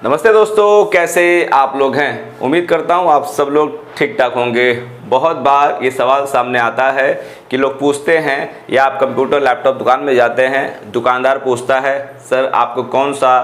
नमस्ते दोस्तों, कैसे आप लोग हैं। उम्मीद करता हूं आप सब लोग ठीक ठाक होंगे। बहुत बार ये सवाल सामने आता है कि लोग पूछते हैं या आप कंप्यूटर लैपटॉप दुकान में जाते हैं, दुकानदार पूछता है सर आपको कौन सा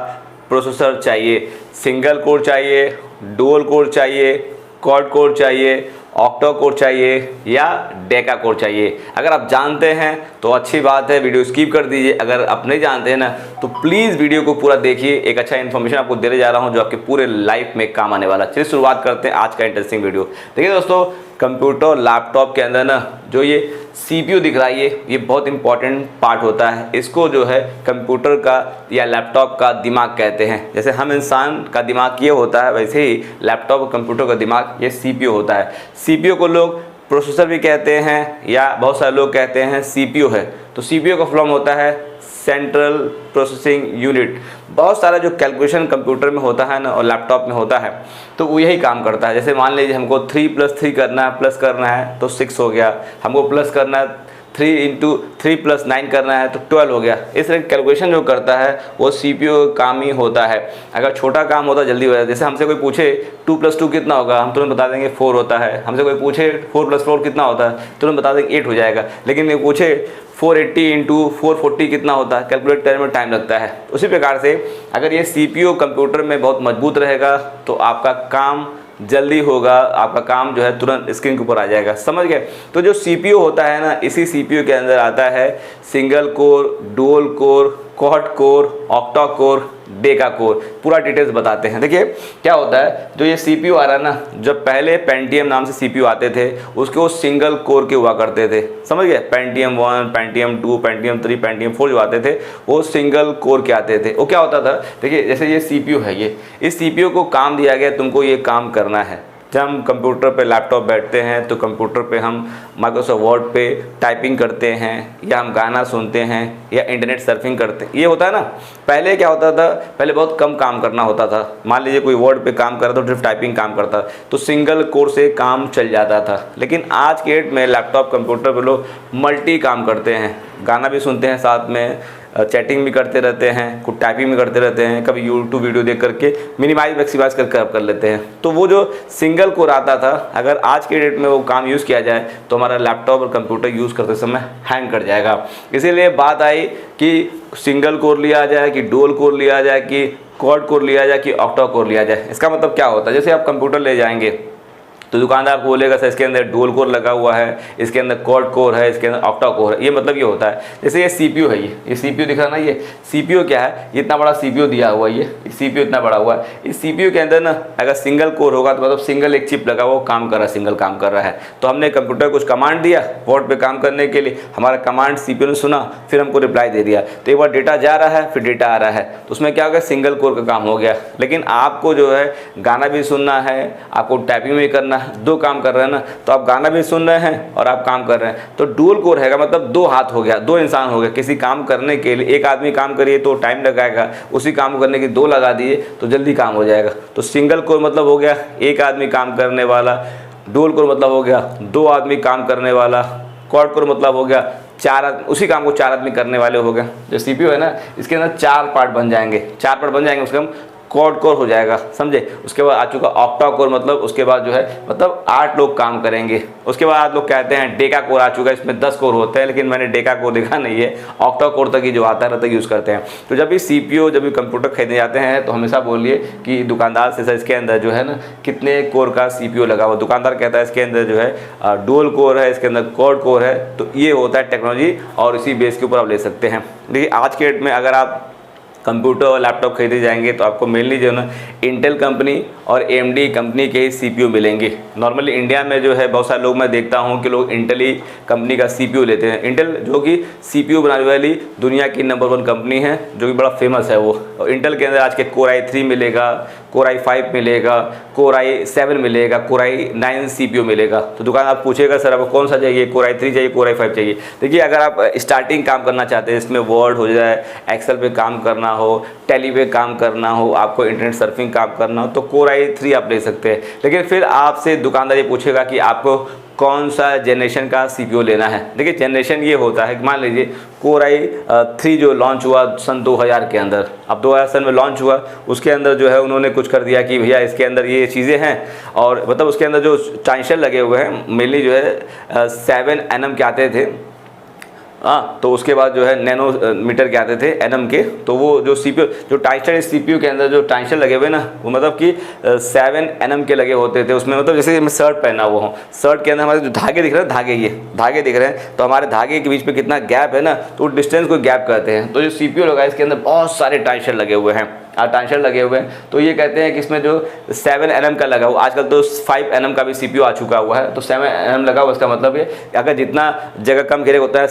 प्रोसेसर चाहिए, सिंगल कोर चाहिए, डुअल कोर चाहिए, क्वाड कोर चाहिए, ऑक्टा कोर चाहिए या डेका कोर चाहिए। अगर आप जानते हैं तो अच्छी बात है, वीडियो स्किप कर दीजिए। अगर आप नहीं जानते हैं ना तो प्लीज़ वीडियो को पूरा देखिए। एक अच्छा इन्फॉर्मेशन आपको देने जा रहा हूं जो आपके पूरे लाइफ में काम आने वाला। चलिए शुरुआत करते हैं आज का इंटरेस्टिंग वीडियो। देखिए दोस्तों, कंप्यूटर लैपटॉप के अंदर ना जो ये CPU दिख रहा है ये बहुत इंपॉर्टेंट पार्ट होता है। इसको जो है कंप्यूटर का या लैपटॉप का दिमाग कहते हैं। जैसे हम इंसान का दिमाग ये होता है, वैसे ही लैपटॉप और कंप्यूटर का दिमाग ये CPU होता है। CPU को लोग प्रोसेसर भी कहते हैं या बहुत सारे लोग कहते हैं CPU है। तो CPU का फॉर्म होता है सेंट्रल प्रोसेसिंग यूनिट। बहुत सारा जो कैलकुलेशन कंप्यूटर में होता है ना और लैपटॉप में होता है तो वो यही काम करता है। जैसे मान लीजिए हमको 3+3 करना है, प्लस करना है तो 6 हो गया। हमको प्लस करना है 3 × 3 + 9 करना है तो 12 हो गया। इस तरह कैलकुलेशन जो करता है वो CPU का काम ही होता है। अगर छोटा काम होता जल्दी हो जाता। जैसे हमसे कोई पूछे 2 + 2 कितना होगा, हम तुरंत बता देंगे 4 होता है। हमसे कोई पूछे 4 + 4 कितना होता है, तुरंत बता देंगे 8 हो जाएगा। लेकिन मैं पूछे 480 × 440 कितना होता है, कैलकुलेट करने में टाइम लगता है। उसी प्रकार से अगर ये CPU कंप्यूटर में बहुत मजबूत रहेगा तो आपका काम जल्दी होगा, आपका काम जो है तुरंत स्क्रीन के ऊपर आ जाएगा। समझ गए। तो जो CPU होता है ना, इसी CPU के अंदर आता है single core, dual core, quad core, octa core, Deka core. पूरा डिटेल्स बताते हैं। देखिए क्या होता है, जो ये CPU आ रहा है ना, जब पहले पेंटियम नाम से CPU आते थे उसके वो सिंगल कोर के हुआ करते थे। समझ गए। पेंटियम 1, पेंटियम 2, पेंटियम 3, पेंटियम 4 जो आते थे वो सिंगल कोर के आते थे। वो क्या होता था, देखिए जैसे ये CPU है, ये इस CPU को काम दिया गया तुमको ये काम करना है। जब हम कंप्यूटर पे लैपटॉप बैठते हैं तो कंप्यूटर पे हम माइक्रोसॉफ्ट वर्ड पे टाइपिंग करते हैं या हम गाना सुनते हैं या इंटरनेट सर्फिंग करते हैं। ये होता है ना। पहले क्या होता था, पहले बहुत कम काम करना होता था। मान लीजिए कोई वर्ड पे काम कर रहा था तो सिर्फ टाइपिंग काम करता तो सिंगल कोर से काम चल जाता था। लेकिन आज के डेट में लैपटॉप कंप्यूटर पे लोग मल्टी काम करते हैं, गाना भी सुनते हैं, साथ में चैटिंग भी करते रहते हैं, कुछ टाइपिंग भी करते रहते हैं, कभी यूट्यूब वीडियो देख करके मिनिमाइज मैक्सिमाइज कर लेते हैं। तो वो जो सिंगल कोर आता था, अगर आज के डेट में वो काम यूज़ किया जाए तो हमारा लैपटॉप और कंप्यूटर यूज़ करते समय हैंग कर जाएगा। इसीलिए बात आई कि सिंगल कोर लिया जाए कि डुअल कोर लिया जाए कि क्वाड कोर लिया जाए कि ऑक्टा कोर लिया जाए। इसका मतलब क्या होता है, जैसे आप कंप्यूटर ले जाएंगे तो दुकानदार आपको बोलेगा सर इसके अंदर डुअल कोर लगा हुआ है, इसके अंदर क्वाड कोर है, इसके अंदर ऑक्टा कोर है। ये मतलब ये होता है। जैसे ये CPU है, ये CPU दिख रहा ना, ये CPU क्या है, ये इतना बड़ा CPU दिया हुआ है, ये CPU इतना बड़ा हुआ है। इस CPU के अंदर ना अगर सिंगल कोर होगा तो मतलब सिंगल एक चिप लगा हुआ वो काम कर रहा है, सिंगल काम कर रहा है। तो हमने कंप्यूटर को कुछ कमांड दिया बोर्ड पर काम करने के लिए, हमारा कमांड CPU ने सुना, फिर हमको रिप्लाई दे दिया। तो एक बार डेटा जा रहा है फिर डेटा आ रहा है, तो उसमें क्या हो गया, सिंगल कोर का काम हो गया। लेकिन आपको जो है गाना भी सुनना है, आपको टाइपिंग भी करना है, दो काम कर रहे हैं ना, तो आप गाना भी सुन रहे हैं और आप काम कर रहे हैं। तो डुअल कोर है मतलब दो हाथ हो गया, दो इंसान हो गया। किसी काम करने के लिए एक आदमी काम करिए तो टाइम लगाएगा, उसी काम करने के दो लगा दिए तो जल्दी काम हो जाएगा। तो सिंगल कोर मतलब हो गया एक आदमी काम करने वाला, डुअल कोर मतलब हो गया दो आदमी काम करने वाला, क्वाड कोर मतलब हो गया चार आदमी, उसी काम को चार आदमी करने वाले हो गए। जो CPU है ना, इसके अंदर 4 पार्ट बन जाएंगे, 4 पार्ट बन जाएंगे, उसके हम क्वाड कोर हो जाएगा। समझे। उसके बाद आ चुका ऑक्टा कोर, मतलब उसके बाद जो है मतलब 8 लोग काम करेंगे। उसके बाद लोग कहते हैं डेका कोर आ चुका है, इसमें 10 कोर होते हैं, लेकिन मैंने डेका कोर देखा नहीं है। ऑक्टा कोर तक ही जो आता है तक यूज़ करते हैं। तो जब भी CPU जब भी कंप्यूटर खरीदने जाते हैं तो हमेशा बोलिए कि दुकानदार से सर इसके अंदर जो है ना कितने कोर का CPU लगा हुआ। दुकानदार कहता है इसके अंदर जो है डुअल कोर है, इसके अंदर क्वाड कोर है। तो ये होता है टेक्नोलॉजी और इसी बेस के ऊपर आप ले सकते हैं। देखिए आज के डेट में अगर आप कंप्यूटर और लैपटॉप खरीदे जाएंगे तो आपको मेनली जो है ना इंटेल कंपनी और AMD कंपनी के ही CPU मिलेंगे। नॉर्मली इंडिया में जो है बहुत सारे लोग मैं देखता हूं कि लोग इंटेल ही कंपनी का CPU लेते हैं। इंटेल जो कि CPU बनाने वाली दुनिया की नंबर 1 कंपनी है, जो कि बड़ा फेमस है वो। और इंटेल के अंदर आज के Core i3 मिलेगा, Core i5 मिलेगा, Core i7 मिलेगा, Core i9 CPU मिलेगा। तो दुकान आप पूछेगा सर आपको कौन सा चाहिए, Core i3 चाहिए, Core i5 चाहिए। देखिए अगर आप स्टार्टिंग काम करना चाहते हैं, इसमें वर्ड हो जाए, एक्सेल पे काम करना करना हो, टेली पे काम करना हो, आपको इंटरनेट सर्फिंग काम करना हो तो Core i3 आप ले सकते हैं। लेकिन फिर आपसे दुकानदार ये पूछेगा कि आपको कौन सा जनरेशन का CPU लेना है। देखिए जनरेशन ये होता है कि मान लीजिए Core i3 जो लॉन्च हुआ सन 2000 के अंदर, अब 2000 सन में लॉन्च हुआ, उसके अंदर जो है उन्होंने कुछ कर दिया कि भैया इसके अंदर ये चीज़ें हैं, और मतलब उसके अंदर जो ट्रांजिस्टर लगे हुए हैं मेनली जो है 7 nm के आते थे, हाँ, तो उसके बाद जो है नैनोमीटर के आते थे एनम के। तो वो जो CPU जो ट्रांजिस्टर CPU के अंदर जो ट्रांजिस्टर लगे हुए ना, वो मतलब कि 7 nm के लगे होते थे उसमें। मतलब जैसे मैं शर्ट पहना हुआ हूँ, शर्ट के अंदर हमारे जो धागे दिख रहे हैं, धागे दिख रहे हैं, तो हमारे धागे के बीच में कितना गैप है ना, तो डिस्टेंस को गैप कहते हैं। तो जो CPU लगा है इसके अंदर बहुत सारे ट्रांजिस्टर लगे हुए हैं, ट्रांजिस्टर लगे हुए हैं, तो ये कहते हैं कि इसमें जो 7 nm का लगा हुआ, आजकल तो 5 nm का भी CPU आ चुका हुआ है, तो 7 nm लगा हुआ, इसका मतलब ये अगर जितना जगह कम घेरेगा उतना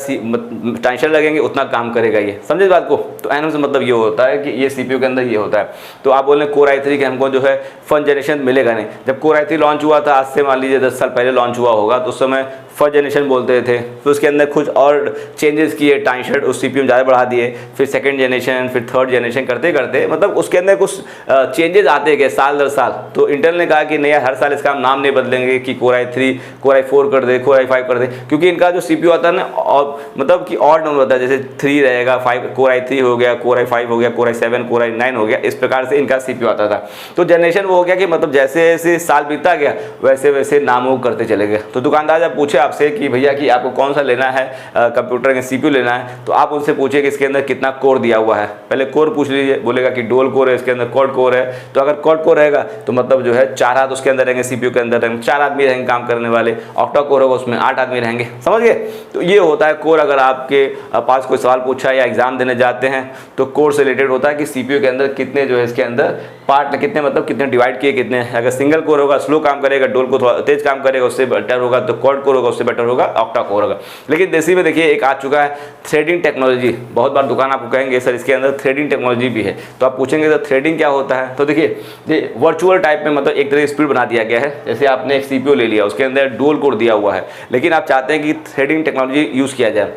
ट्रांजिस्टर लगेंगे उतना काम करेगा ये, समझे बात को। तो nm से मतलब ये होता है कि ये CPU के अंदर ये होता है। तो आप बोल रहे Core i3 के हमको जो है फर्स्ट जनरेशन मिलेगा नहीं। जब Core i3 लॉन्च हुआ था, आज से मान लीजिए 10 साल पहले लॉन्च हुआ होगा, तो उस समय फर्स्ट जनरेशन बोलते थे, फिर उसके अंदर कुछ और चेंजेस किए, ट्रांजिस्टर उस CPU में ज़्यादा बढ़ा दिए, फिर सेकंड जनरेशन, फिर थर्ड जनरेशन करते करते मतलब उसके अंदर कुछ चेंजेस आते गए साल दर साल। तो इंटेल ने कहा कि नहीं यार, हर साल इसका हम नाम नहीं बदलेंगे कि Core i3 Core i4 कर दे, Core i5 कर दे, क्योंकि इनका जो CPU आता है ना, और मतलब कि और नंबर होता है, जैसे 3 रहेगा, 5 Core i3 हो गया, Core i5 हो गया, Core i7, Core i9 हो गया, इस प्रकार से इनका CPU आता था। तो जनरेशन वो हो गया कि मतलब जैसे जैसे साल बीतता गया वैसे वैसे नाम वो करते चले गए। तो दुकानदार जब पूछे आपसे कि भैया कि आपको कौन सा लेना है, कंप्यूटर का CPU लेना है, तो आप उनसे पूछिए कि इसके अंदर कितना कोर दिया हुआ है। पहले कोर पूछ लीजिए, बोलेगा कि डुअल कोर है, इसके अंदर क्वाड कोर है। तो अगर क्वाड कोर रहेगा तो मतलब जो है 4 हाथ उसके अंदर रहेंगे, CPU के अंदर रहेंगे, 4 आदमी रहेंगे काम करने वाले। ऑक्टा कोर होगा उसमें 8 आदमी रहेंगे, समझ गए। तो ये होता है कोर। अगर आपके पास कोई सवाल पूछा या एग्जाम देने जाते हैं तो कोर से रिलेटेड होता है कि CPU के अंदर कितने जो है इसके अंदर पार्ट, कितने मतलब कितने डिवाइड किए, कितने। अगर सिंगल कोर होगा स्लो काम करेगा, डुअल को थोड़ा तेज काम करेगा, उससे बेटर होगा। तो क्वाड कोर होगा उससे बेटर होगा ऑक्टा कोर होगा। लेकिन देसी में देखिए एक आ चुका है थ्रेडिंग टेक्नोलॉजी। बहुत बार दुकान आपको कहेंगे सर इसके अंदर थ्रेडिंग टेक्नोलॉजी भी है, तो आप पूछेंगे तो थ्रेडिंग क्या होता है। तो देखिए ये वर्चुअल टाइप में मतलब एक तरह की स्पीड बना दिया गया है। जैसे आपने एक CPU ले लिया, उसके अंदर डुअल कोर दिया हुआ है, लेकिन आप चाहते हैं कि थ्रेडिंग टेक्नोलॉजी यूज़ किया जाए,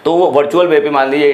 तो वो वर्चुअल वे पे मान लीजिए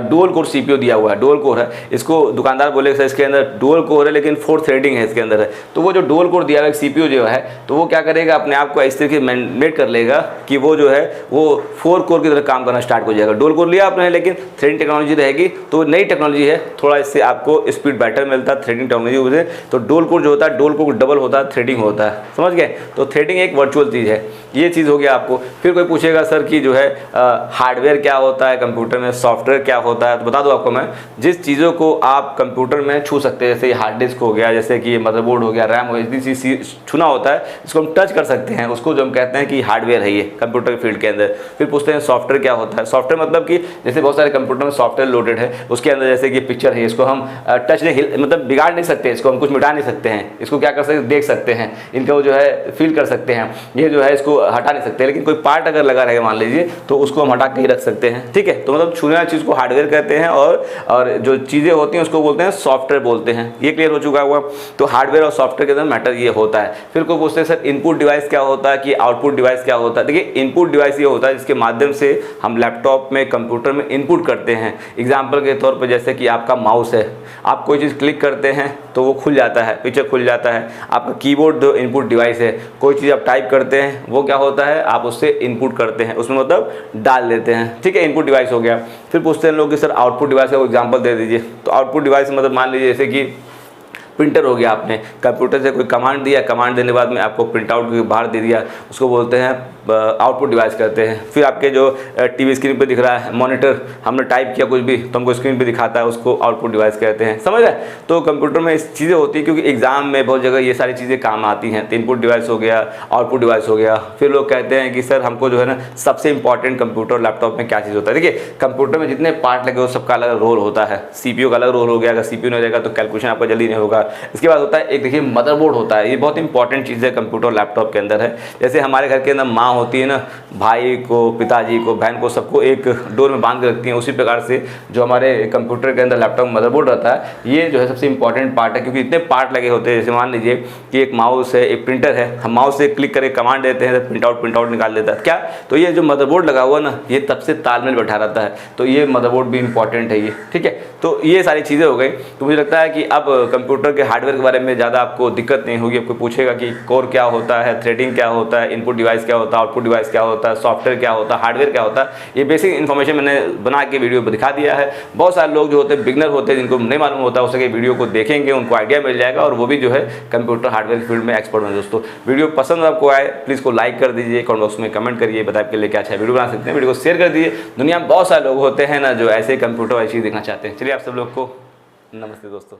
डुअल कोर CPU दिया हुआ है, डुअल कोर है। इसको दुकानदार बोलेगा सर इसके अंदर डुअल कोर है लेकिन 4 थ्रेडिंग है इसके अंदर है। तो वो जो डुअल कोर दिया हुआ है CPU जो है, तो वो क्या करेगा, अपने आप को इस तरीके मैंडेट कर लेगा कि वो जो है वो 4 कोर की तरह काम करना स्टार्ट हो जाएगा। डुअल कोर लिया आपने लेकिन थ्रेडिंग टेक्नोलॉजी रहेगी, तो नई टेक्नोलॉजी है, थोड़ा इससे आपको स्पीड बेटर मिलता है थ्रेडिंग टेक्नोलॉजी से। तो डुअल कोर जो होता है, डुअल कोर डबल होता है, थ्रेडिंग होता है, समझ गए। तो थ्रेडिंग एक वर्चुअल चीज़ है, ये चीज़ हो गया आपको। फिर कोई पूछेगा सर कि जो है हार्डवेयर क्या होता है कंप्यूटर में, सॉफ्टवेयर क्या होता है, तो बता दूं आपको मैं। जिस चीज़ों को आप कंप्यूटर में छू सकते हैं, जैसे हार्ड डिस्क हो गया, जैसे कि मदरबोर्ड हो गया, रैम हो गया, जिस चीज़ छूना होता है इसको हम टच कर सकते हैं, उसको जो हम कहते हैं कि हार्डवेयर है ये कंप्यूटर फील्ड के अंदर। फिर पूछते हैं सॉफ्टवेयर क्या होता है। सॉफ्टवेयर मतलब कि जैसे बहुत सारे कंप्यूटर में सॉफ्टवेयर लोडेड है, उसके अंदर जैसे कि पिक्चर है, इसको हम टच नहीं मतलब बिगाड़ नहीं सकते, इसको हम कुछ मिटा नहीं सकते हैं, इसको क्या कर सकते हैं, देख सकते हैं, इनको जो है फील कर सकते हैं, ये जो है इसको हटा नहीं सकते। लेकिन कोई पार्ट अगर लगा रहेगा मान लीजिए, तो उसको हम हटा के ही रख सकते हैं, ठीक है। तो मतलब छूने वाली चीज़ को हार्डवेयर कहते हैं, और जो चीज़ें होती हैं उसको बोलते हैं सॉफ्टवेयर बोलते हैं। ये क्लियर हो चुका हुआ। तो हार्डवेयर और सॉफ्टवेयर के अंदर मैटर ये होता है। फिर कोई पूछते हैं सर इनपुट डिवाइस क्या होता है कि आउटपुट डिवाइस क्या होता है। देखिए इनपुट डिवाइस ये होता है जिसके माध्यम से हम लैपटॉप में, कंप्यूटर में इनपुट करते हैं। एग्जाम्पल के तौर पर जैसे कि आपका माउस है, आप कोई चीज़ क्लिक करते हैं तो वो खुल जाता है, पिक्चर खुल जाता है। आपका कीबोर्ड जो इनपुट डिवाइस है, कोई चीज़ आप टाइप करते हैं वो क्या होता है, आप उससे इनपुट करते हैं, उसमें मतलब डाल देते हैं, ठीक है, इनपुट डिवाइस हो गया। फिर पूछते हैं लोग कि सर आउटपुट डिवाइस का एग्जांपल दे दीजिए। तो आउटपुट डिवाइस मतलब मान लीजिए जैसे कि प्रिंटर हो गया, आपने कंप्यूटर से कोई कमांड दिया, कमांड देने के बाद में आपको प्रिंट आउट बाहर दे दिया, उसको बोलते हैं आउटपुट डिवाइस करते हैं। फिर आपके जो टीवी स्क्रीन पे दिख रहा है मॉनिटर, हमने टाइप किया कुछ भी तो हमको स्क्रीन पे दिखाता है, उसको आउटपुट डिवाइस कहते हैं, समझ रहे। तो कंप्यूटर में इस चीज़ें होती है क्योंकि एग्जाम में बहुत जगह ये सारी चीज़ें काम आती हैं। तो इनपुट डिवाइस हो गया, आउटपुट डिवाइस हो गया। फिर लोग कहते हैं कि सर हमको जो है ना सबसे इंपॉर्टेंट कंप्यूटर लैपटॉप में क्या चीज़ होता है। देखिए कंप्यूटर में जितने पार्ट लगे हो सबका अलग रोल होता है। CPU का अलग रोल हो गया, अगर CPU नहीं रहेगा तो कैलकुलेशन आपका जल्दी नहीं होगा। इसके बाद होता है एक देखिए मदरबोर्ड होता है, ये बहुत इंपॉर्टेंट चीज़ है कंप्यूटर लैपटॉप के अंदर है। जैसे हमारे घर के अंदर माँ होती है ना, भाई को, पिताजी को, बहन को, सबको एक डोर में बांध के रखती हैं, उसी प्रकार से जो हमारे कंप्यूटर के अंदर लैपटॉप में मदरबोर्ड रहता है, ये जो है सबसे इंपॉर्टेंट पार्ट है, क्योंकि इतने पार्ट लगे होते हैं। जैसे मान लीजिए कि एक माउस है, एक प्रिंटर है, हम माउस से क्लिक करके कमांड देते हैं तो प्रिंट आउट निकाल देता है क्या, तो ये जो मदरबोर्ड लगा हुआ ना, ये तब से तालमेल बैठा रहता है, तो ये मदरबोर्ड भी इंपॉर्टेंट है ये, ठीक है। तो ये सारी चीज़ें हो गई। तो मुझे लगता है कि अब कंप्यूटर के हार्डवेयर के बारे में ज़्यादा आपको दिक्कत नहीं होगी। आपको पूछेगा कि कोर क्या होता है, थ्रेडिंग क्या होता है, इनपुट डिवाइस क्या होता है, आउटपुट डिवाइस क्या होता है, सॉफ्टवेयर क्या होता है, हार्डवेयर क्या होता है, ये बेसिक इन्फॉर्मेशन मैंने बना के वीडियो पर दिखा दिया है। बहुत सारे लोग जो होते हैं बिगनर होते हैं, जिनको नहीं मालूम होता, हो सके वीडियो को देखेंगे, उनको आइडिया मिल जाएगा और वो भी जो है कंप्यूटर हार्डवेयर फील्ड में एक्सपर्ट होंगे। दोस्तों वीडियो पसंद आपको आए प्लीज़ को लाइक कर दीजिए, कमेंट बॉक्स में कमेंट करिए, बताइए आपके लिए क्या अच्छा वीडियो बना सकते हैं, वीडियो को शेयर कर दीजिए। दुनिया में बहुत सारे लोग होते हैं ना जो ऐसे कंप्यूटर वाली चीज़ देखना चाहते हैं। चलिए आप सब लोग को नमस्ते दोस्तों।